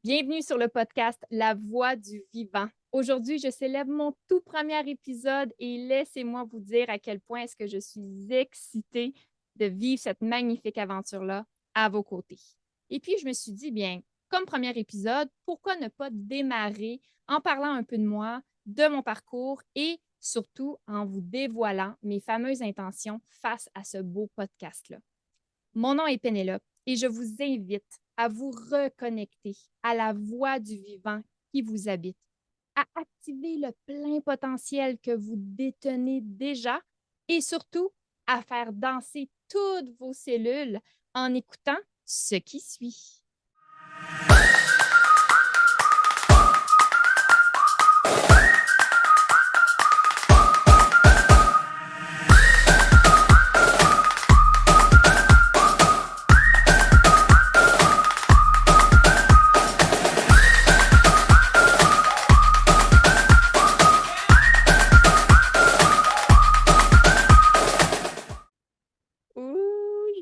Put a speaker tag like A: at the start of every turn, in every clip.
A: Bienvenue sur le podcast La Voix du vivant. Aujourd'hui, je célèbre mon tout premier épisode et laissez-moi vous dire à quel point est-ce que je suis excitée de vivre cette magnifique aventure-là à vos côtés. Et puis, je me suis dit, bien, comme premier épisode, pourquoi ne pas démarrer en parlant un peu de moi, de mon parcours et surtout en vous dévoilant mes fameuses intentions face à ce beau podcast-là. Mon nom est Pénélope et je vous invite à vous reconnecter à la voix du vivant qui vous habite, à activer le plein potentiel que vous détenez déjà et surtout à faire danser toutes vos cellules en écoutant ce qui suit. Ouh,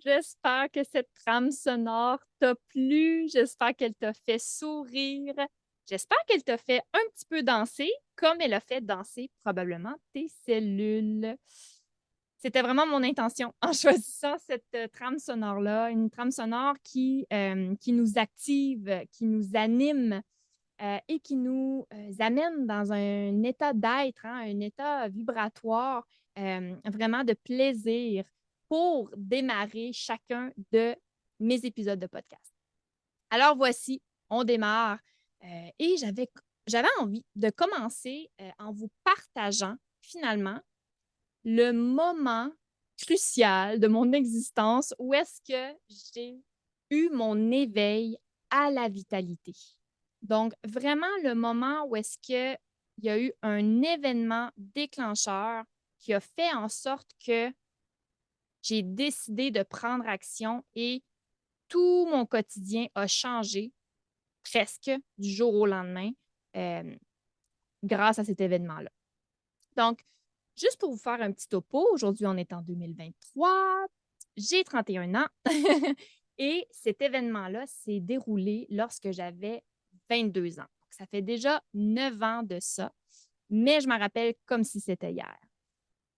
A: j'espère que cette trame sonore t'a plu. J'espère qu'elle t'a fait sourire. J'espère qu'elle t'a fait un petit peu danser, comme elle a fait danser probablement tes cellules. C'était vraiment mon intention en choisissant cette trame sonore-là, une trame sonore qui nous active, qui nous anime et qui nous amène dans un état d'être, hein, un état vibratoire, vraiment de plaisir pour démarrer chacun de mes épisodes de podcast. Alors voici, on démarre et j'avais envie de commencer en vous partageant finalement le moment crucial de mon existence où est-ce que j'ai eu mon éveil à la vitalité. Donc, vraiment le moment où est-ce qu'il y a eu un événement déclencheur qui a fait en sorte que j'ai décidé de prendre action et tout mon quotidien a changé presque du jour au lendemain euh, grâce à cet événement-là. Donc, juste pour vous faire un petit topo, aujourd'hui, on est en 2023, j'ai 31 ans et cet événement-là s'est déroulé lorsque j'avais 22 ans. Donc, ça fait déjà 9 ans de ça, mais je me rappelle comme si c'était hier.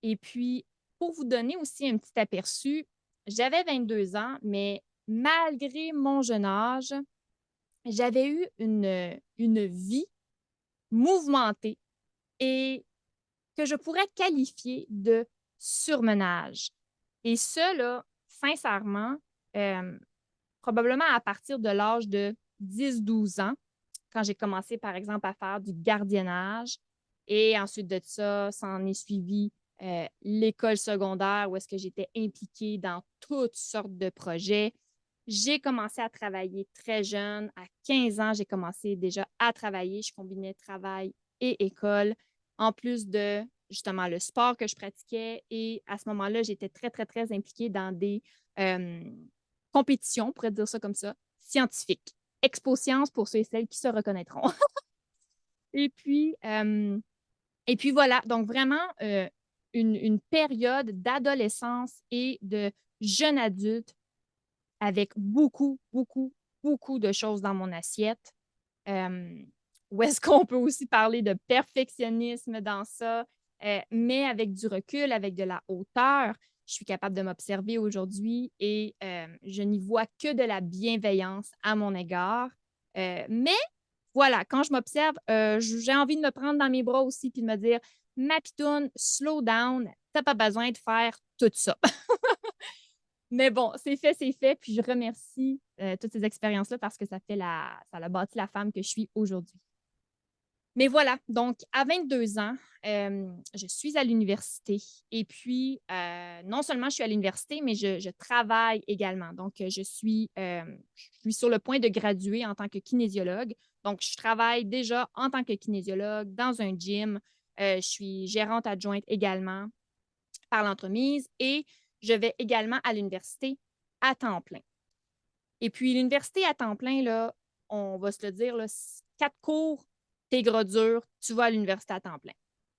A: Et puis, pour vous donner aussi un petit aperçu, j'avais 22 ans, mais malgré mon jeune âge, j'avais eu une vie mouvementée et que je pourrais qualifier de surmenage. Et ça, là, sincèrement, euh, probablement à partir de l'âge de 10-12 ans, quand j'ai commencé, par exemple, à faire du gardiennage. Et ensuite de ça, s'en est suivi l'école secondaire où est-ce que j'étais impliquée dans toutes sortes de projets. J'ai commencé à travailler très jeune. À 15 ans, j'ai commencé déjà à travailler. Je combinais travail et école, en plus de justement le sport que je pratiquais. Et à ce moment-là, j'étais très, très, très impliquée dans des euh, compétitions, on pourrait dire ça comme ça, scientifiques. Expo Science pour ceux et celles qui se reconnaîtront. Et puis, euh, et puis voilà, donc vraiment une période d'adolescence et de jeune adulte avec beaucoup, beaucoup, beaucoup de choses dans mon assiette. Euh, Où est-ce qu'on peut aussi parler de perfectionnisme dans ça, mais avec du recul, avec de la hauteur. Je suis capable de m'observer aujourd'hui et je n'y vois que de la bienveillance à mon égard. Mais voilà, quand je m'observe, j'ai envie de me prendre dans mes bras aussi puis de me dire, ma pitoune, slow down, t'as pas besoin de faire tout ça. Mais bon, c'est fait. Puis je remercie toutes ces expériences-là parce que ça a bâti la femme que je suis aujourd'hui. Mais voilà, donc à 22 ans, je suis à l'université. Et puis, non seulement je suis à l'université, mais je travaille également. Donc, je suis sur le point de graduer en tant que kinésiologue. Donc, je travaille déjà en tant que kinésiologue dans un gym. Je suis gérante adjointe également par l'entremise et je vais également à l'université à temps plein. Et puis, l'université à temps plein, là, on va se le dire, là, 4 cours, t'es gros dur, tu vas à l'université à temps plein.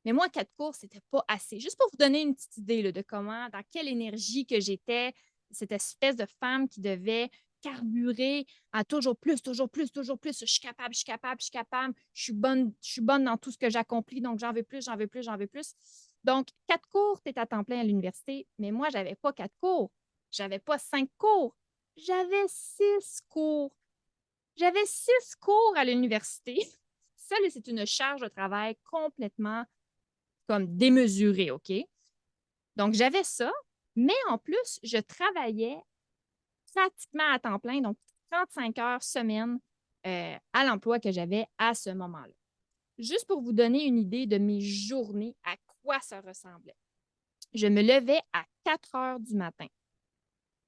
A: Mais moi, 4 cours, c'était pas assez. Juste pour vous donner une petite idée là, de comment, dans quelle énergie que j'étais, cette espèce de femme qui devait carburé à toujours plus, toujours plus, toujours plus. Je suis capable, je suis capable, je suis capable. Je suis bonne dans tout ce que j'accomplis, donc j'en veux plus, j'en veux plus, j'en veux plus. Donc, 4 cours, tu es à temps plein à l'université, mais moi, je n'avais pas 4 cours. Je n'avais pas 5 cours. J'avais 6 cours. J'avais 6 cours à l'université. Ça, là, c'est une charge de travail complètement comme démesurée, OK? Donc, j'avais ça, mais en plus, je travaillais pratiquement à temps plein, donc 35 heures semaine à l'emploi que j'avais à ce moment-là. Juste pour vous donner une idée de mes journées, à quoi ça ressemblait. Je me levais à 4 heures du matin.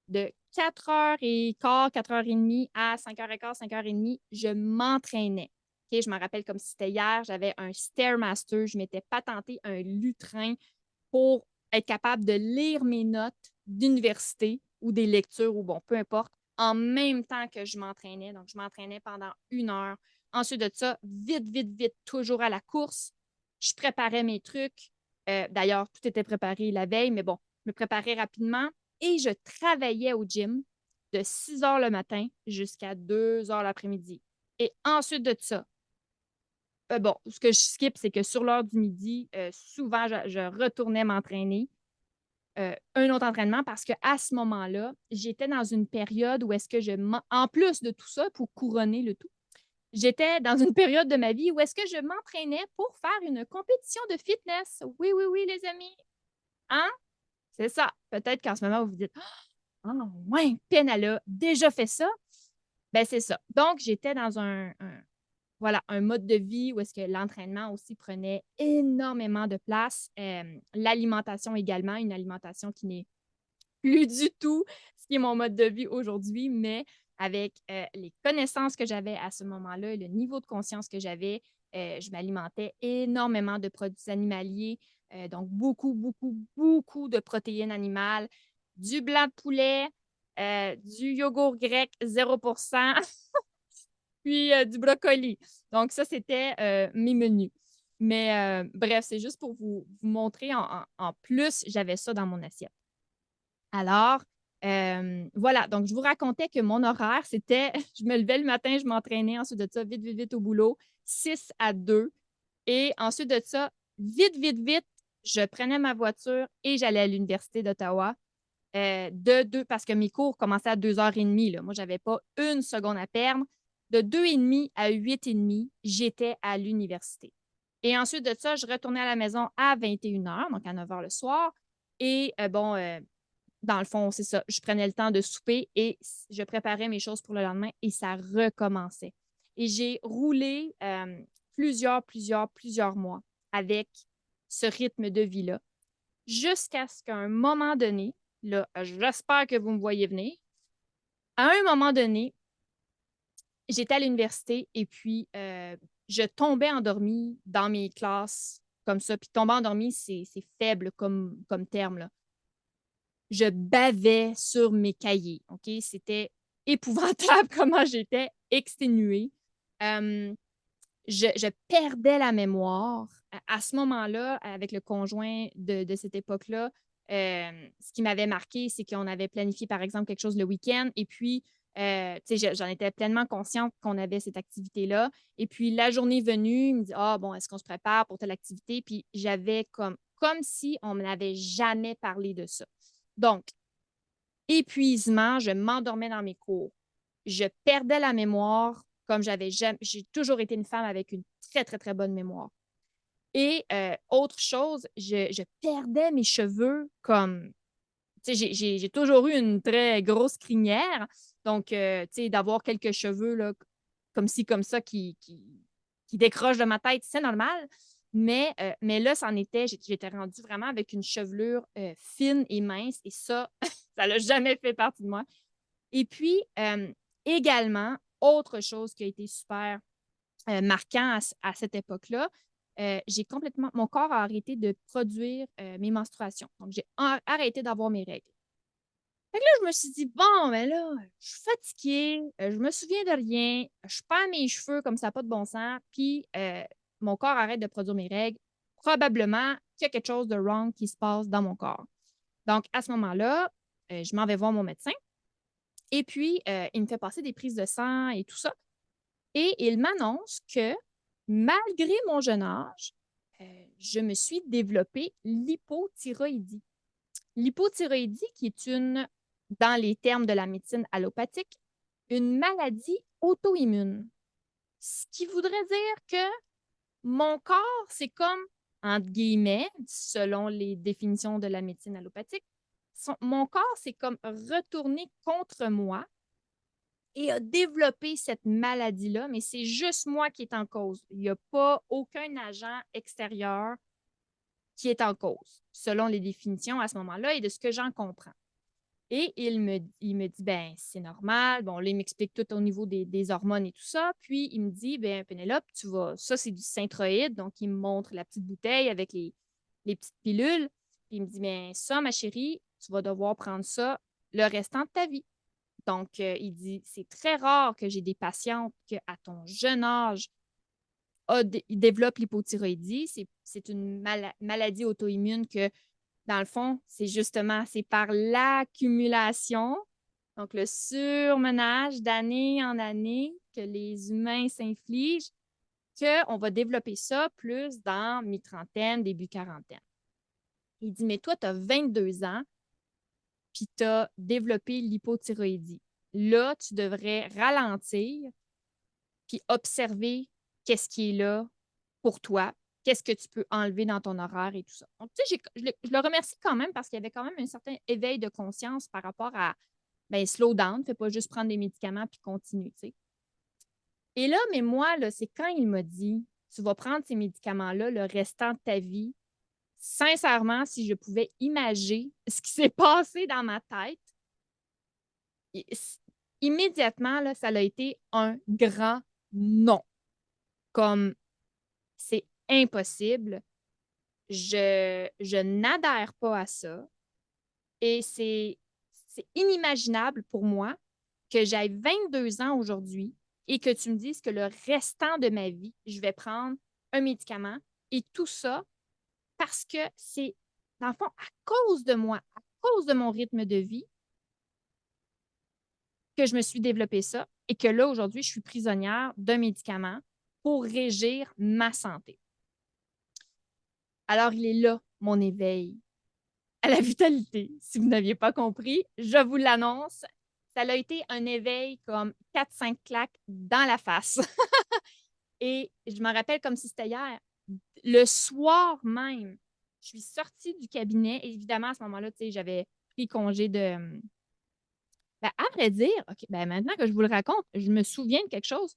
A: De 4h15, 4h30 à 5h15, 5h30, je m'entraînais. Okay, je me rappelle comme si c'était hier, j'avais un Stairmaster, je m'étais patenté un lutrin pour être capable de lire mes notes d'université ou des lectures ou bon, peu importe, en même temps que je m'entraînais. Donc, je m'entraînais pendant 1 heure. Ensuite de ça, vite, vite, vite, toujours à la course. Je préparais mes trucs. D'ailleurs, tout était préparé la veille, mais bon, je me préparais rapidement et je travaillais au gym de 6 heures le matin jusqu'à 2 heures l'après-midi. Et ensuite de ça, bon, ce que je skip, c'est que sur l'heure du midi, souvent, je retournais m'entraîner. Un autre entraînement parce qu'à ce moment-là, j'étais dans une période où est-ce que en plus de tout ça, pour couronner le tout, j'étais dans une période de ma vie où est-ce que je m'entraînais pour faire une compétition de fitness. Oui, oui, oui, les amis. Hein? C'est ça. Peut-être qu'en ce moment, vous vous dites, ah, ouais, Pen, elle a déjà fait ça. Ben, c'est ça. Donc, j'étais dans voilà, un mode de vie où est-ce que l'entraînement aussi prenait énormément de place. L'alimentation également, une alimentation qui n'est plus du tout ce qui est mon mode de vie aujourd'hui, mais avec les connaissances que j'avais à ce moment-là et le niveau de conscience que j'avais, je m'alimentais énormément de produits animaliers, donc beaucoup, beaucoup, beaucoup de protéines animales, du blanc de poulet, du yogourt grec 0%, puis du brocoli. Donc, ça, c'était mes menus. Mais bref, c'est juste pour vous montrer en plus, j'avais ça dans mon assiette. Alors, voilà. Donc, je vous racontais que mon horaire, c'était, je me levais le matin, je m'entraînais, ensuite de ça, vite, vite, vite au boulot, 6 à 2. Et ensuite de ça, vite, vite, vite, je prenais ma voiture et j'allais à l'Université d'Ottawa. Parce que mes cours commençaient à 2h30. Là. Moi, je n'avais pas une seconde à perdre. De 2h30 à 8h30, j'étais à l'université. Et ensuite de ça, je retournais à la maison à 21h, donc à 9h le soir. Et dans le fond, c'est ça. Je prenais le temps de souper et je préparais mes choses pour le lendemain et ça recommençait. Et j'ai roulé plusieurs mois avec ce rythme de vie-là jusqu'à ce qu'à un moment donné, là, j'espère que vous me voyez venir, à un moment donné, j'étais à l'université et puis je tombais endormie dans mes classes comme ça. Puis tomber endormie, c'est faible comme terme, là. Je bavais sur mes cahiers. OK? C'était épouvantable comment j'étais exténuée. Euh, je perdais la mémoire. À ce moment-là, avec le conjoint de cette époque-là, ce qui m'avait marqué, c'est qu'on avait planifié, par exemple, quelque chose le week-end. Et puis, j'en étais pleinement consciente qu'on avait cette activité-là. Et puis, la journée venue, il me dit, ah, bon, est-ce qu'on se prépare pour telle activité? Puis, j'avais comme si on ne m'avait jamais parlé de ça. Donc, épuisement, je m'endormais dans mes cours. Je perdais la mémoire comme j'ai toujours été une femme avec une très, très, très bonne mémoire. Et autre chose, je perdais mes cheveux comme, tu sais, j'ai toujours eu une très grosse crinière. Donc, tu sais, d'avoir quelques cheveux là, comme ci, comme ça qui décrochent de ma tête, c'est normal. Mais là, j'étais rendue vraiment avec une chevelure fine et mince et ça, ça l'a jamais fait partie de moi. Et puis, également, autre chose qui a été super marquant à cette époque-là, mon corps a arrêté de produire mes menstruations. Donc, j'ai arrêté d'avoir mes règles. Fait que là, je me suis dit, bon, mais là, je suis fatiguée, je me souviens de rien, je perds mes cheveux comme ça, pas de bon sens, puis mon corps arrête de produire mes règles. Probablement qu'il y a quelque chose de wrong qui se passe dans mon corps. Donc, à ce moment-là, je m'en vais voir mon médecin. Et puis, il me fait passer des prises de sang et tout ça. Et il m'annonce que malgré mon jeune âge, je me suis développée l'hypothyroïdie. L'hypothyroïdie, qui est dans les termes de la médecine allopathique, une maladie auto-immune. Ce qui voudrait dire que mon corps, c'est comme, entre guillemets, selon les définitions de la médecine allopathique, mon corps, c'est comme retourné contre moi et a développé cette maladie-là, mais c'est juste moi qui est en cause. Il n'y a pas aucun agent extérieur qui est en cause, selon les définitions à ce moment-là et de ce que j'en comprends. Et il me dit, ben c'est normal. Bon, là, il m'explique tout au niveau des hormones et tout ça. Puis, il me dit, ben Pénélope, ça, c'est du Synthroïde. Donc, il me montre la petite bouteille avec les petites pilules. Puis, il me dit, ben ça, ma chérie, tu vas devoir prendre ça le restant de ta vie. Donc, il dit, c'est très rare que j'ai des patientes qui, à ton jeune âge, ils développent l'hypothyroïdie. C'est une maladie auto-immune que, dans le fond, c'est par l'accumulation, donc le surmenage d'année en année que les humains s'infligent, qu'on va développer ça plus dans mi-trentaine, début quarantaine. Il dit, mais toi, tu as 22 ans, puis tu as développé l'hypothyroïdie. Là, tu devrais ralentir, puis observer qu'est-ce qui est là pour toi, qu'est-ce que tu peux enlever dans ton horaire et tout ça. Donc, tu sais, je le remercie quand même parce qu'il y avait quand même un certain éveil de conscience par rapport à, ben, slow down, fais pas juste prendre des médicaments puis continue, tu sais. Et là, mais moi, là, c'est quand il m'a dit, tu vas prendre ces médicaments-là le restant de ta vie. Sincèrement, si je pouvais imaginer ce qui s'est passé dans ma tête, immédiatement, là, ça a été un grand non. Comme c'est impossible. Je n'adhère pas à ça. Et c'est inimaginable pour moi que j'aille 22 ans aujourd'hui et que tu me dises que le restant de ma vie, je vais prendre un médicament et tout ça parce que c'est, dans le fond, à cause de moi, à cause de mon rythme de vie, que je me suis développé ça et que là, aujourd'hui, je suis prisonnière d'un médicament pour régir ma santé. Alors, il est là, mon éveil à la vitalité. Si vous n'aviez pas compris, je vous l'annonce, ça a été un éveil comme 4-5 claques dans la face. Et je m'en rappelle comme si c'était hier. Le soir même, je suis sortie du cabinet. Et évidemment, à ce moment-là, tu sais, j'avais pris congé de. Ben, à vrai dire, OK, ben, maintenant que je vous le raconte, je me souviens de quelque chose.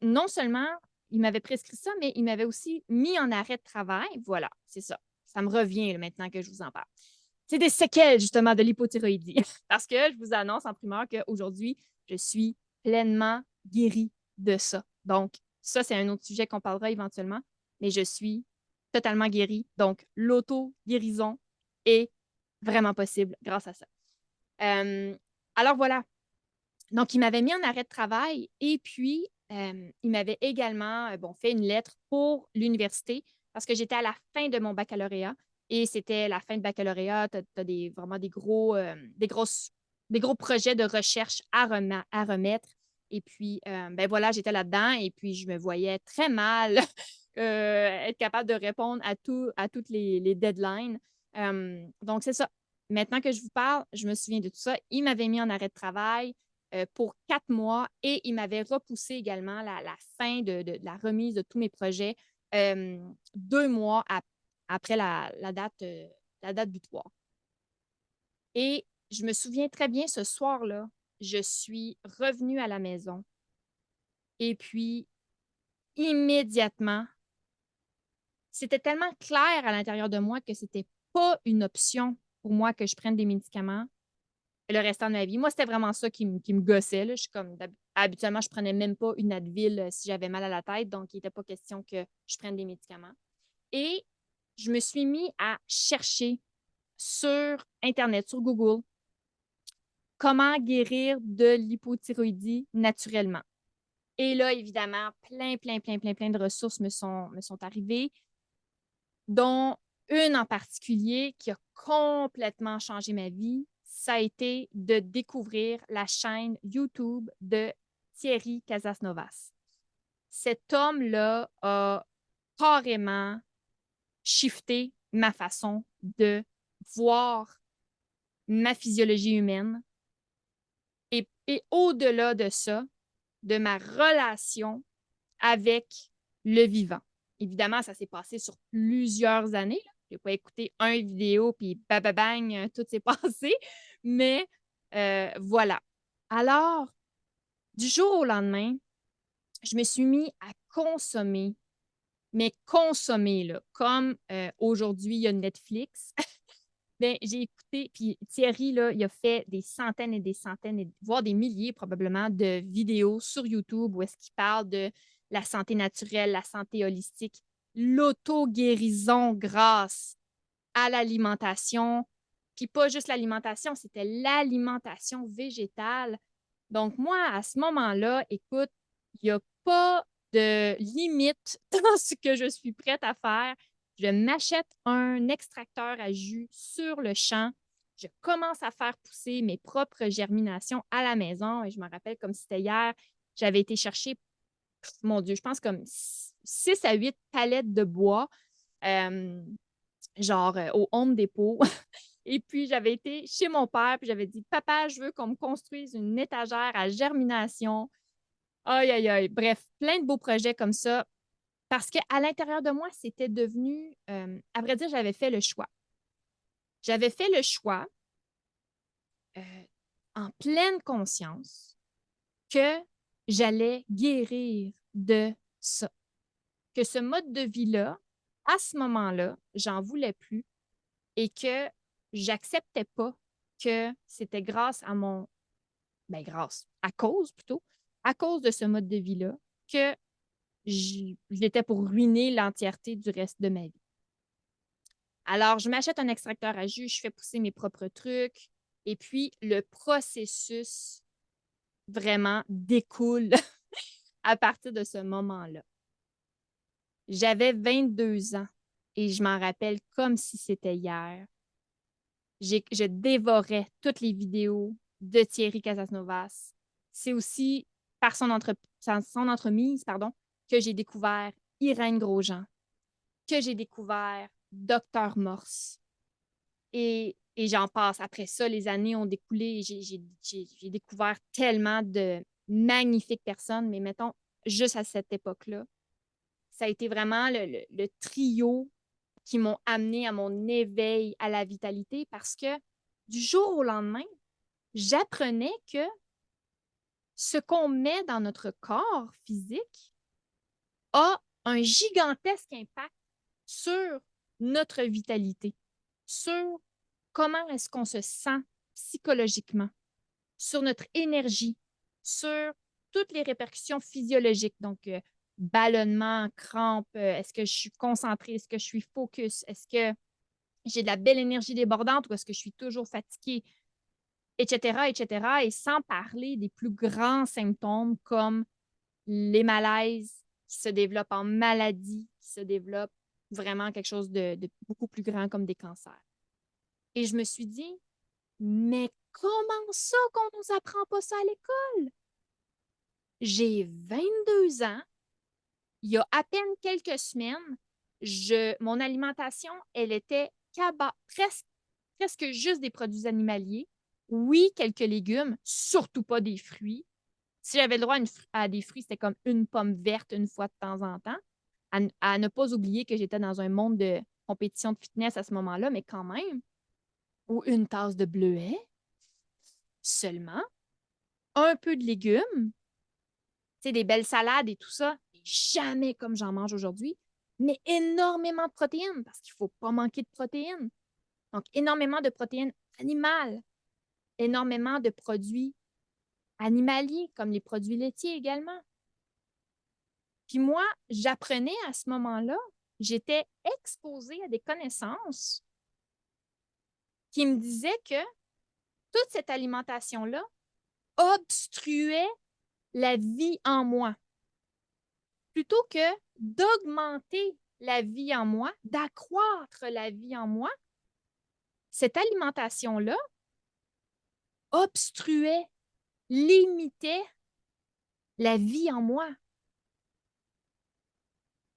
A: Non seulement il m'avait prescrit ça, mais il m'avait aussi mis en arrêt de travail. Voilà, c'est ça. Ça me revient là, maintenant que je vous en parle. C'est des séquelles, justement, de l'hypothyroïdie. Parce que je vous annonce en primeur qu'aujourd'hui, je suis pleinement guérie de ça. Donc, ça, c'est un autre sujet qu'on parlera éventuellement, mais je suis totalement guérie. Donc, l'auto-guérison est vraiment possible grâce à ça. Euh, alors voilà. Donc, il m'avait mis en arrêt de travail et puis il m'avait également fait une lettre pour l'université parce que j'étais à la fin de mon baccalauréat et c'était la fin de baccalauréat. Tu as vraiment des gros projets de recherche à remettre. Et puis, ben voilà, j'étais là-dedans et puis je me voyais très mal être capable de répondre à toutes les deadlines. Donc, c'est ça. Maintenant que je vous parle, je me souviens de tout ça. Il m'avait mis en arrêt de travail pour 4 mois et il m'avait repoussé également la fin de la remise de tous mes projets 2 mois après la date butoir. Et je me souviens très bien ce soir-là, je suis revenue à la maison et puis immédiatement, c'était tellement clair à l'intérieur de moi que c'était pas une option pour moi que je prenne des médicaments le restant de ma vie. Moi, c'était vraiment ça qui me gossait. Là. Je suis comme, habituellement, je prenais même pas une Advil si j'avais mal à la tête, donc il n'était pas question que je prenne des médicaments. Et je me suis mis à chercher sur Internet, sur Google, comment guérir de l'hypothyroïdie naturellement. Et là, évidemment, plein de ressources me sont arrivées, dont une en particulier qui a complètement changé ma vie, ça a été de découvrir la chaîne YouTube de Thierry Casasnovas. Cet homme-là a carrément shifté ma façon de voir ma physiologie humaine et au-delà de ça, de ma relation avec le vivant. Évidemment, ça s'est passé sur plusieurs années. Je n'ai pas écouté un vidéo puis bang, tout s'est passé. Mais voilà. Alors, du jour au lendemain, je me suis mis à consommer, mais consommer, là, comme aujourd'hui, il y a Netflix. Ben, j'ai écouté, puis Thierry, là, il a fait des centaines et des centaines, voire des milliers probablement, de vidéos sur YouTube où est-ce qu'il parle de la santé naturelle, la santé holistique, l'auto-guérison grâce à l'alimentation. Puis pas juste l'alimentation, c'était l'alimentation végétale. Donc moi, à ce moment-là, écoute, il n'y a pas de limite dans ce que je suis prête à faire. Je m'achète un extracteur à jus sur le champ. Je commence à faire pousser mes propres germinations à la maison. Et je me rappelle comme si c'était hier, j'avais été chercher, mon Dieu, je pense comme 6 à 8 palettes de bois, euh, genre au Home Depot. Et puis, j'avais été chez mon père, puis j'avais dit, Papa, je veux qu'on me construise une étagère à germination. Aïe, aïe, aïe. Bref, plein de beaux projets comme ça. Parce qu'à l'intérieur de moi, c'était devenu, à vrai dire, j'avais fait le choix. J'avais fait le choix euh, en pleine conscience que j'allais guérir de ça. Que ce mode de vie-là, à ce moment-là, j'en voulais plus et que j'acceptais pas que c'était grâce à mon, ben grâce, à cause plutôt, à cause de ce mode de vie-là, que j'étais pour ruiner l'entièreté du reste de ma vie. Alors, je m'achète un extracteur à jus, je fais pousser mes propres trucs, et puis le processus vraiment découle à partir de ce moment-là. J'avais 22 ans et je m'en rappelle comme si c'était hier. Je dévorais toutes les vidéos de Thierry Casasnovas. C'est aussi par son entremise que j'ai découvert Irène Grosjean, que j'ai découvert Docteur Morse. Et j'en passe. Après ça, les années ont découlé et j'ai découvert tellement de magnifiques personnes. Mais mettons, juste à cette époque-là, ça a été vraiment le trio qui m'ont amené à mon éveil à la vitalité parce que du jour au lendemain, j'apprenais que ce qu'on met dans notre corps physique a un gigantesque impact sur notre vitalité, sur comment est-ce qu'on se sent psychologiquement, sur notre énergie, sur toutes les répercussions physiologiques. Donc, ballonnement, crampes, est-ce que je suis concentrée, est-ce que je suis focus, est-ce que j'ai de la belle énergie débordante ou est-ce que je suis toujours fatiguée, etc., etc. Et sans parler des plus grands symptômes comme les malaises qui se développent en maladie, qui se développent vraiment quelque chose de beaucoup plus grand comme des cancers. Et je me suis dit, mais comment ça qu'on nous apprend pas ça à l'école? J'ai 22 ans. Il y a à peine quelques semaines, mon alimentation, elle était presque juste des produits animaliers. Oui, quelques légumes, surtout pas des fruits. Si j'avais le droit à des fruits, c'était comme une pomme verte une fois de temps en temps. À ne pas oublier que j'étais dans un monde de compétition de fitness à ce moment-là, mais quand même. Ou une tasse de bleuet seulement. Un peu de légumes, des belles salades et tout ça. Jamais comme j'en mange aujourd'hui, mais énormément de protéines parce qu'il ne faut pas manquer de protéines. Donc, énormément de protéines animales, énormément de produits animaliers, comme les produits laitiers également. Puis moi, j'apprenais à ce moment-là, j'étais exposée à des connaissances qui me disaient que toute cette alimentation-là obstruait la vie en moi. Plutôt que d'augmenter la vie en moi, d'accroître la vie en moi, cette alimentation-là obstruaient, limitaient la vie en moi.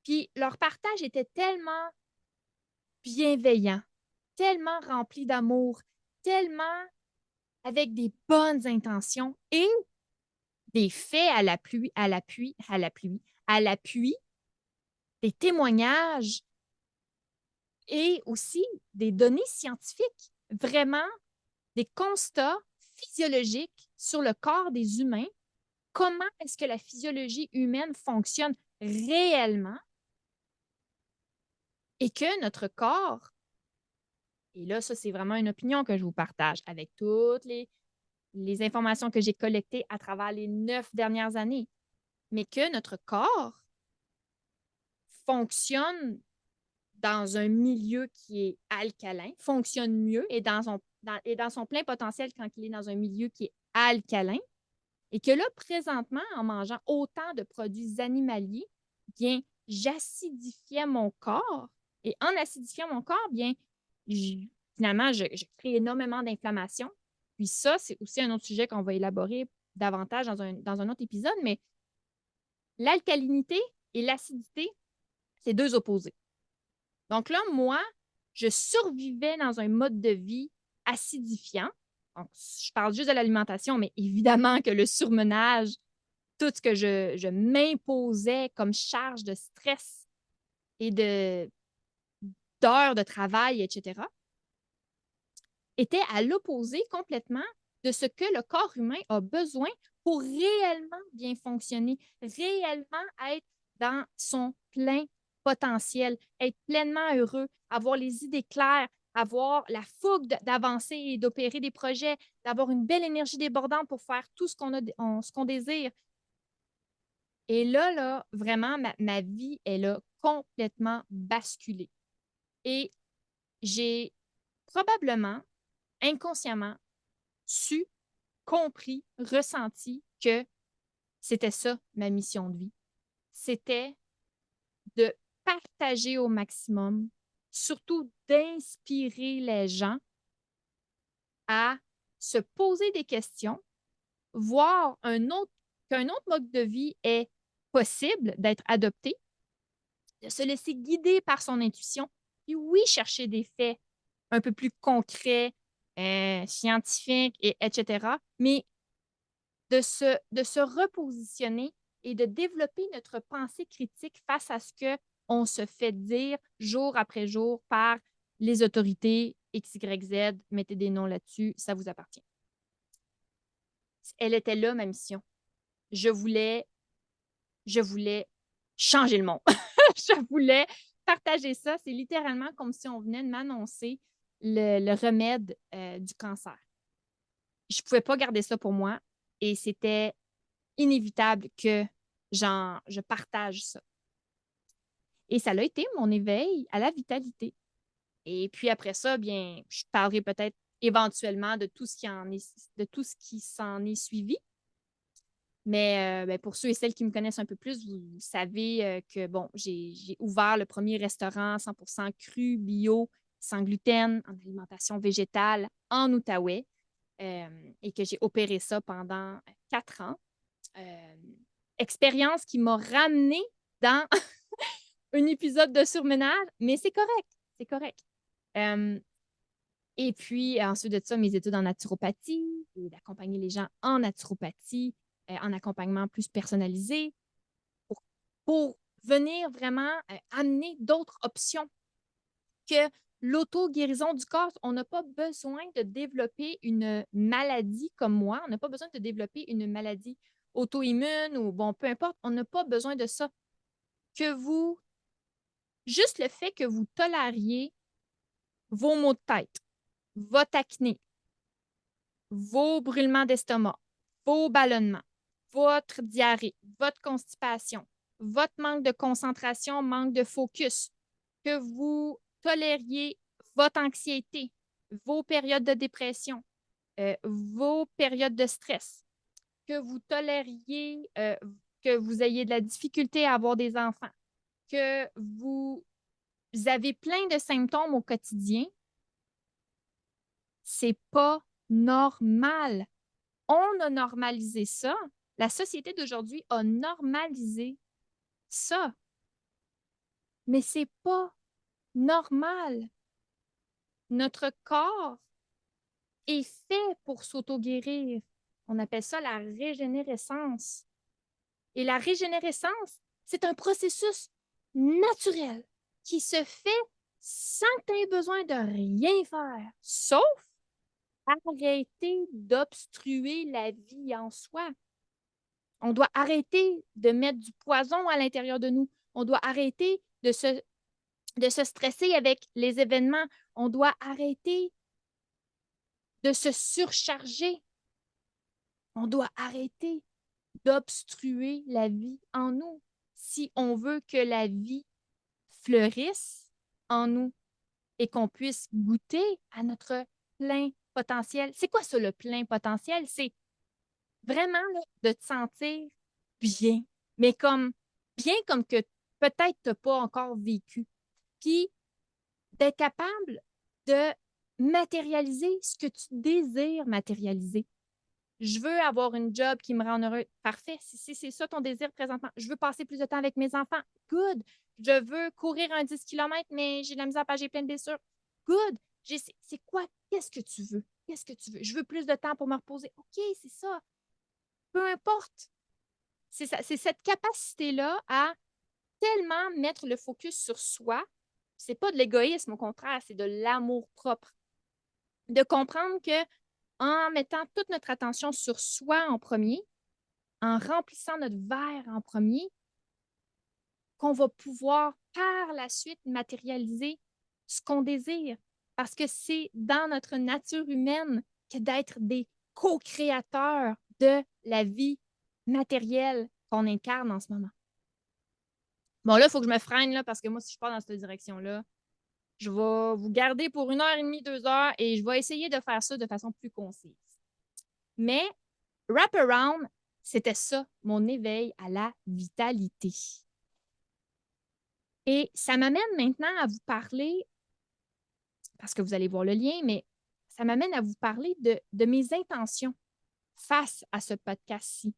A: Puis leur partage était tellement bienveillant, tellement rempli d'amour, tellement avec des bonnes intentions et des faits à l'appui, des témoignages et aussi des données scientifiques, vraiment des constats physiologiques sur le corps des humains. Comment est-ce que la physiologie humaine fonctionne réellement et que notre corps, et là, ça, c'est vraiment une opinion que je vous partage avec toutes les informations que j'ai collectées à travers les 9 dernières années, mais que notre corps fonctionne dans un milieu qui est alcalin, fonctionne mieux et dans son plein potentiel quand il est dans un milieu qui est alcalin. Et que là, présentement, en mangeant autant de produits animaliers, bien, j'acidifiais mon corps. Et en acidifiant mon corps, bien, finalement, je crée énormément d'inflammation. Puis ça, c'est aussi un autre sujet qu'on va élaborer davantage dans un autre épisode, mais l'alcalinité et l'acidité, c'est deux opposés. Donc là, moi, je survivais dans un mode de vie acidifiant. Donc, je parle juste de l'alimentation, mais évidemment que le surmenage, tout ce que je m'imposais comme charge de stress et d'heures de travail, etc., était à l'opposé complètement de ce que le corps humain a besoin pour réellement bien fonctionner, réellement être dans son plein potentiel, être pleinement heureux, avoir les idées claires, avoir la fougue d'avancer et d'opérer des projets, d'avoir une belle énergie débordante pour faire tout ce qu'on désire. Et là, vraiment, ma vie, elle a complètement basculé. Et j'ai probablement, inconsciemment, su, compris, ressenti que c'était ça, ma mission de vie. C'était de partager au maximum, surtout d'inspirer les gens à se poser des questions, voir qu'un autre mode de vie est possible d'être adopté, de se laisser guider par son intuition, et oui, chercher des faits un peu plus concrets, scientifiques, etc., mais de se repositionner et de développer notre pensée critique face à ce qu'on se fait dire jour après jour par les autorités X, Y, Z. Mettez des noms là-dessus, ça vous appartient. Elle était là, ma mission. Je voulais changer le monde. Je voulais partager ça. C'est littéralement comme si on venait de m'annoncer le remède du cancer. Je ne pouvais pas garder ça pour moi et c'était inévitable que je partage ça. Et ça a été mon éveil à la vitalité. Et puis après ça, bien, je parlerai peut-être éventuellement de tout ce de tout ce qui s'en est suivi. Mais ben, pour ceux et celles qui me connaissent un peu plus, vous savez que bon, j'ai ouvert le premier restaurant 100% cru, bio, sans gluten, en alimentation végétale en Outaouais et que j'ai opéré ça pendant 4 ans. Euh, Expérience qui m'a ramené dans un épisode de surmenage, mais c'est correct, c'est correct. Euh, et puis, ensuite de ça, mes études en naturopathie et d'accompagner les gens en naturopathie, en accompagnement plus personnalisé pour venir vraiment amener d'autres options que l'auto-guérison du corps. On n'a pas besoin de développer une maladie comme moi. On n'a pas besoin de développer une maladie auto-immune ou bon, peu importe. On n'a pas besoin de ça. Juste le fait que vous tolériez vos maux de tête, votre acné, vos brûlements d'estomac, vos ballonnements, votre diarrhée, votre constipation, votre manque de concentration, manque de focus, que vous tolériez votre anxiété, vos périodes de dépression, vos périodes de stress, que vous tolériez, que vous ayez de la difficulté à avoir des enfants, que vous avez plein de symptômes au quotidien, c'est pas normal. On a normalisé ça. La société d'aujourd'hui a normalisé ça. Mais c'est pas normal. Notre corps est fait pour s'auto-guérir. On appelle ça la régénérescence. Et la régénérescence, c'est un processus naturel qui se fait sans que tu aies besoin de rien faire, sauf arrêter d'obstruer la vie en soi. On doit arrêter de mettre du poison à l'intérieur de nous. On doit arrêter de se stresser avec les événements. On doit arrêter de se surcharger. On doit arrêter d'obstruer la vie en nous si on veut que la vie fleurisse en nous et qu'on puisse goûter à notre plein potentiel. C'est quoi ça, le plein potentiel? C'est vraiment là, de te sentir bien, mais comme bien comme que peut-être tu n'as pas encore vécu. Puis d'être capable de matérialiser ce que tu désires matérialiser. Je veux avoir une job qui me rend heureux. Parfait. Si c'est ça ton désir présentement. Je veux passer plus de temps avec mes enfants. Good. Je veux courir un 10 km, mais j'ai de la misère à j'ai plein de blessures. Good. C'est quoi? Qu'est-ce que tu veux? Qu'est-ce que tu veux? Je veux plus de temps pour me reposer. OK, c'est ça. Peu importe. C'est ça, c'est cette capacité-là à tellement mettre le focus sur soi. C'est pas de l'égoïsme, au contraire, c'est de l'amour propre. De comprendre que en mettant toute notre attention sur soi en premier, en remplissant notre verre en premier, qu'on va pouvoir par la suite matérialiser ce qu'on désire. Parce que c'est dans notre nature humaine que d'être des co-créateurs de la vie matérielle qu'on incarne en ce moment. Bon, là, il faut que je me freine là, parce que moi, si je pars dans cette direction-là, je vais vous garder pour 1 heure et demie, 2 heures, et je vais essayer de faire ça de façon plus concise. Mais Wraparound, c'était ça, mon éveil à la vitalité. Et ça m'amène maintenant à vous parler, parce que vous allez voir le lien, mais ça m'amène à vous parler de mes intentions face à ce podcast-ci,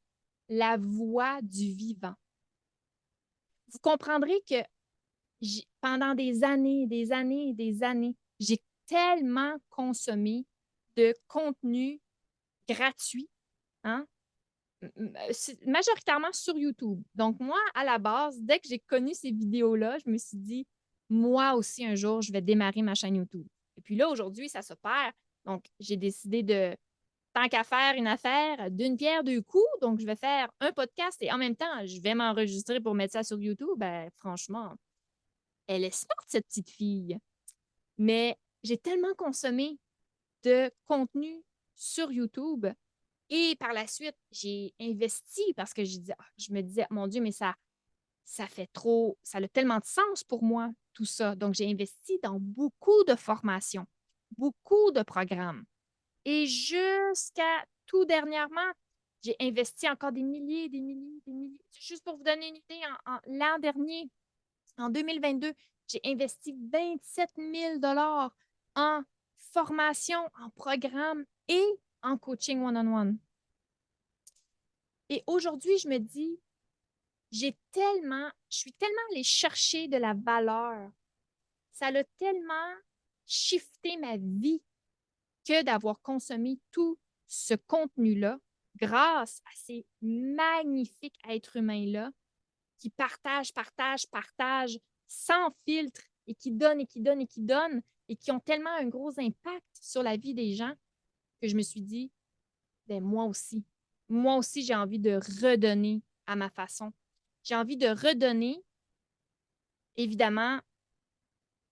A: la voix du vivant. Vous comprendrez que pendant des années, des années, des années, j'ai tellement consommé de contenu gratuit, hein? Majoritairement sur YouTube. Donc, moi, à la base, dès que j'ai connu ces vidéos-là, je me suis dit, moi aussi, un jour, je vais démarrer ma chaîne YouTube. Et puis là, aujourd'hui, ça s'opère. Donc, j'ai décidé de, tant qu'à faire une affaire, d'une pierre, deux coups. Donc, je vais faire un podcast et en même temps, je vais m'enregistrer pour mettre ça sur YouTube. Ben, franchement, elle est smart, cette petite fille. Mais j'ai tellement consommé de contenu sur YouTube. Et par la suite, j'ai investi parce que je me disais, mon Dieu, mais ça fait trop, ça a tellement de sens pour moi, tout ça. Donc, j'ai investi dans beaucoup de formations, beaucoup de programmes. Et jusqu'à tout dernièrement, j'ai investi encore des milliers, des milliers, des milliers. Juste pour vous donner une idée, l'an dernier, en 2022, j'ai investi 27 000 en formation, en programme et en coaching one-on-one. Et aujourd'hui, je me dis, je suis tellement allée chercher de la valeur. Ça a tellement shifté ma vie que d'avoir consommé tout ce contenu-là grâce à ces magnifiques êtres humains-là qui partagent sans filtre et qui donnent et qui donnent et qui donnent et qui ont tellement un gros impact sur la vie des gens que je me suis dit, ben moi aussi, j'ai envie de redonner à ma façon. J'ai envie de redonner, évidemment,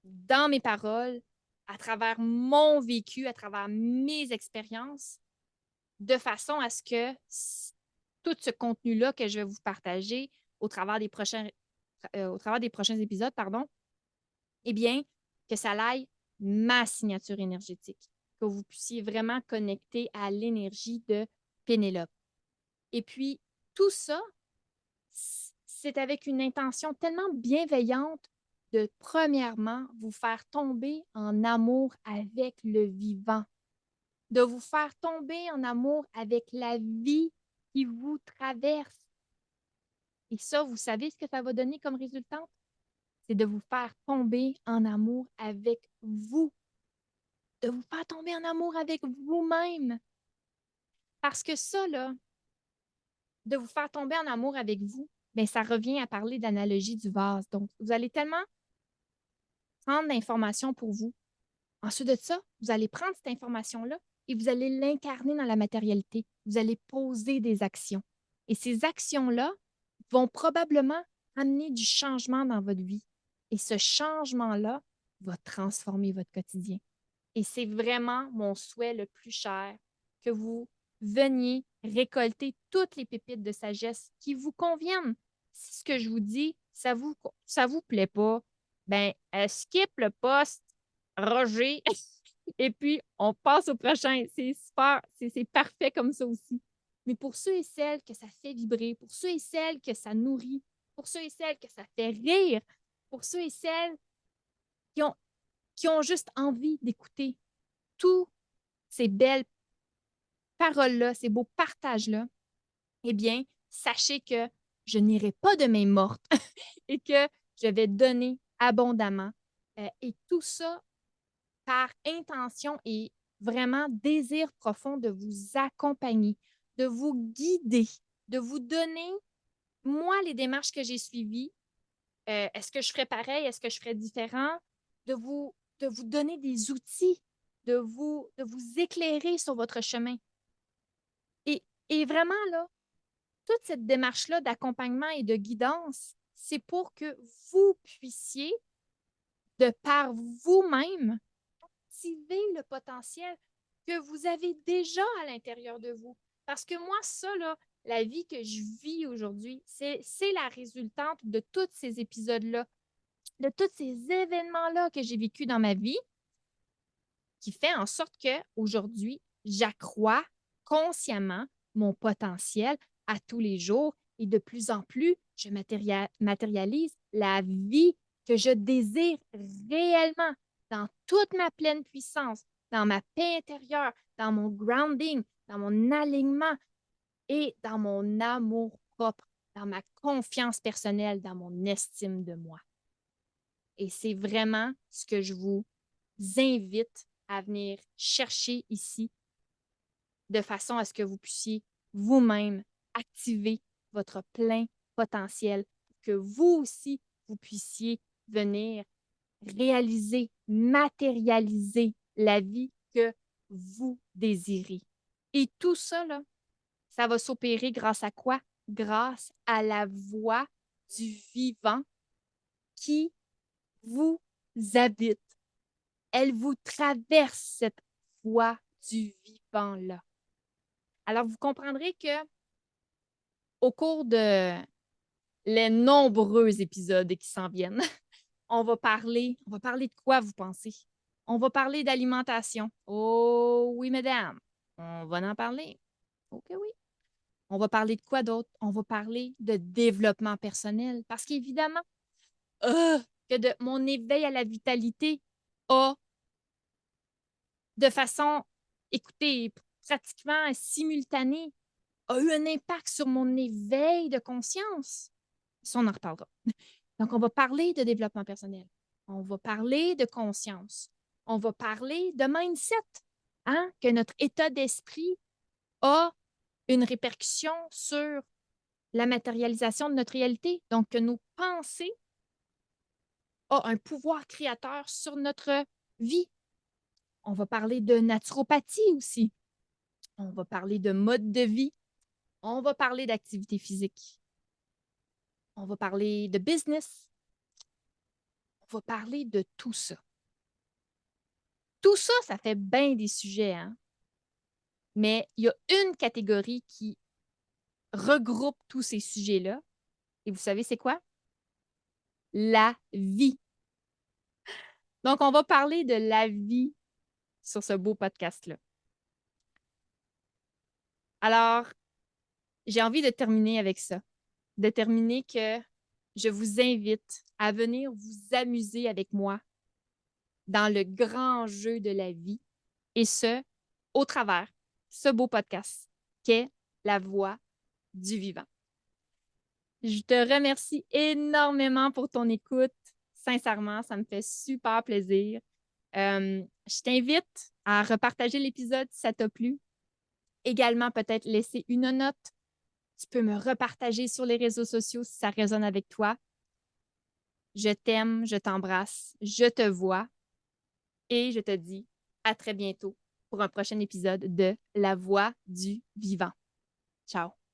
A: dans mes paroles, à travers mon vécu, à travers mes expériences, de façon à ce que tout ce contenu-là que je vais vous partager au travers des prochains épisodes, pardon, eh bien, que ça aille ma signature énergétique, que vous puissiez vraiment connecter à l'énergie de Pénélope. Et puis, tout ça, c'est avec une intention tellement bienveillante de, premièrement, vous faire tomber en amour avec le vivant. de vous faire tomber en amour avec la vie qui vous traverse. Et ça, vous savez ce que ça va donner comme résultat? C'est de vous faire tomber en amour avec vous, de vous faire tomber en amour avec vous-même. Parce que ça, là, de vous faire tomber en amour avec vous, bien, ça revient à parler d'analogie du vase. Donc, vous allez tellement prendre l'information pour vous. Ensuite de ça, vous allez prendre cette information-là et vous allez l'incarner dans la matérialité. Vous allez poser des actions. Et ces actions-là vont probablement amener du changement dans votre vie. Et ce changement-là va transformer votre quotidien. Et c'est vraiment mon souhait le plus cher que vous veniez récolter toutes les pépites de sagesse qui vous conviennent. Si ce que je vous dis, ça vous plaît pas, ben skip le poste, Roger, et puis on passe au prochain. C'est super, c'est parfait comme ça aussi. Mais pour ceux et celles que ça fait vibrer, pour ceux et celles que ça nourrit, pour ceux et celles que ça fait rire, pour ceux et celles qui ont, qui ont juste envie d'écouter tous ces belles paroles-là, ces beaux partages-là, eh bien, sachez que je n'irai pas de main morte et que je vais donner abondamment. Et tout ça par intention et vraiment désir profond de vous accompagner, de vous guider, de vous donner, moi, les démarches que j'ai suivies. Est-ce que je ferais pareil? Est-ce que je ferais différent? De vous donner des outils, de vous éclairer sur votre chemin. Et vraiment, là, toute cette démarche-là d'accompagnement et de guidance, c'est pour que vous puissiez, de par vous-même, activer le potentiel que vous avez déjà à l'intérieur de vous. Parce que moi, ça, là, la vie que je vis aujourd'hui, c'est la résultante de tous ces épisodes-là, de tous ces événements-là que j'ai vécus dans ma vie, qui fait en sorte qu'aujourd'hui, j'accrois consciemment mon potentiel à tous les jours et de plus en plus, je matérialise la vie que je désire réellement dans toute ma pleine puissance, dans ma paix intérieure, dans mon grounding, dans mon alignement et dans mon amour propre, dans ma confiance personnelle, dans mon estime de moi. Et c'est vraiment ce que je vous invite à venir chercher ici de façon à ce que vous puissiez vous-même activer votre plein potentiel, que vous aussi, vous puissiez venir réaliser, matérialiser la vie que vous désirez. Et tout ça, là, ça va s'opérer grâce à quoi? Grâce à la voix du vivant qui vous habite. Elle vous traverse cette voie du vivant-là. Alors, vous comprendrez que au cours de les nombreux épisodes qui s'en viennent, on va parler de quoi, vous pensez? On va parler d'alimentation. Oh oui, mesdames, on va en parler. OK, oui. On va parler de quoi d'autre? On va parler de développement personnel. Parce qu'évidemment, que mon éveil à la vitalité a de façon, écoutez, pratiquement simultanée, a eu un impact sur mon éveil de conscience. Ça, on en reparlera. Donc, on va parler de développement personnel. On va parler de conscience. On va parler de mindset, hein? Que notre état d'esprit a une répercussion sur la matérialisation de notre réalité. Donc, que nos pensées ont un pouvoir créateur sur notre vie. On va parler de naturopathie aussi. On va parler de mode de vie. On va parler d'activité physique. On va parler de business. On va parler de tout ça. Tout ça, ça fait bien des sujets, hein? Mais il y a une catégorie qui regroupe tous ces sujets-là. Et vous savez, c'est quoi? La vie. Donc, on va parler de la vie sur ce beau podcast-là. Alors, j'ai envie de terminer avec ça. De terminer que je vous invite à venir vous amuser avec moi dans le grand jeu de la vie, et ce, au travers ce beau podcast qu'est La Voix du Vivant. Je te remercie énormément pour ton écoute. Sincèrement, ça me fait super plaisir. Je t'invite à repartager l'épisode si ça t'a plu. Également, peut-être laisser une note. Tu peux me repartager sur les réseaux sociaux si ça résonne avec toi. Je t'aime, je t'embrasse, je te vois et je te dis à très bientôt pour un prochain épisode de La Voix du Vivant. Ciao!